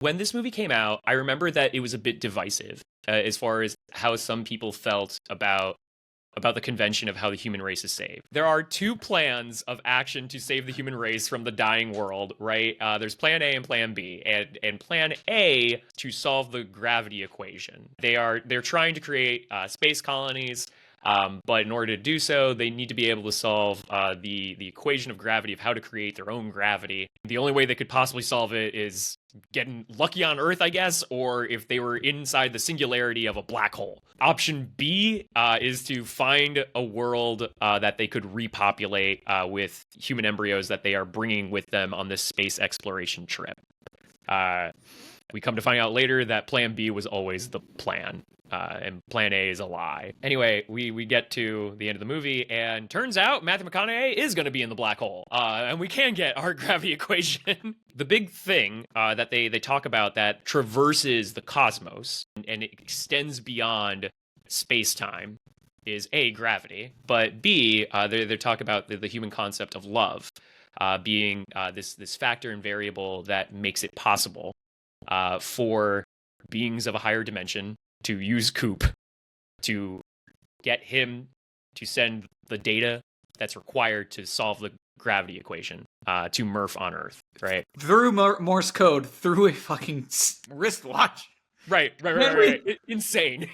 When this movie came out, I remember that it was a bit divisive as far as how some people felt about the convention of how the human race is saved. There are two plans of action to save the human race from the dying world, right? There's Plan A and Plan B, and Plan A to solve the gravity equation. They're trying to create space colonies. But in order to do so, they need to be able to solve the equation of gravity, of how to create their own gravity. The only way they could possibly solve it is getting lucky on Earth, I guess, or if they were inside the singularity of a black hole. Option B is to find a world that they could repopulate with human embryos that they are bringing with them on this space exploration trip. We come to find out later that Plan B was always the plan. And Plan A is a lie. Anyway, we get to the end of the movie, and turns out Matthew McConaughey is going to be in the black hole, and we can get our gravity equation. The big thing that they talk about that traverses the cosmos and it extends beyond space-time is A, gravity, but B, they talk about the human concept of love being this factor and variable that makes it possible for beings of a higher dimension to use Coop to get him to send the data that's required to solve the gravity equation to Murph on Earth, right? Through Morse code, through a fucking wristwatch. Right. Insane.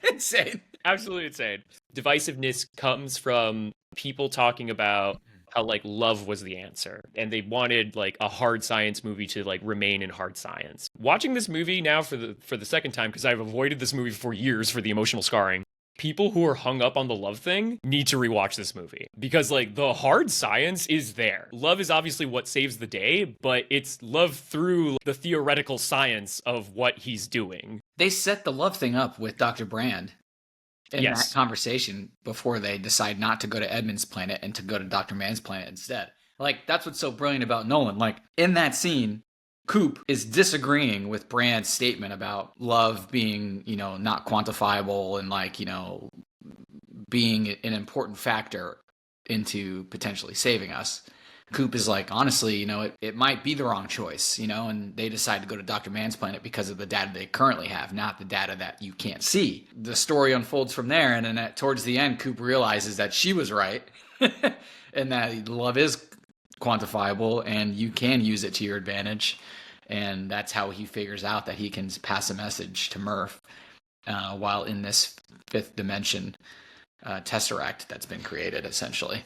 Insane. Absolutely insane. Divisiveness comes from people talking about how like love was the answer, and they wanted like a hard science movie to like remain in hard science. Watching this movie now for the second time, because I've avoided this movie for years for the emotional scarring, people who are hung up on the love thing need to rewatch this movie, because like the hard science is there. Love is obviously what saves the day, but it's love through the theoretical science of what he's doing. They set the love thing up with Dr. Brand in that conversation before they decide not to go to Edmund's planet and to go to Dr. Mann's planet instead. Like, that's what's so brilliant about Nolan. Like, in that scene, Coop is disagreeing with Brand's statement about love being, not quantifiable and like, being an important factor into potentially saving us. Coop is like, honestly, it might be the wrong choice, and they decide to go to Dr. Mann's planet because of the data they currently have, not the data that you can't see. The story unfolds from there, and then towards the end, Coop realizes that she was right, and that love is quantifiable, and you can use it to your advantage, and that's how he figures out that he can pass a message to Murph while in this fifth dimension tesseract that's been created, essentially.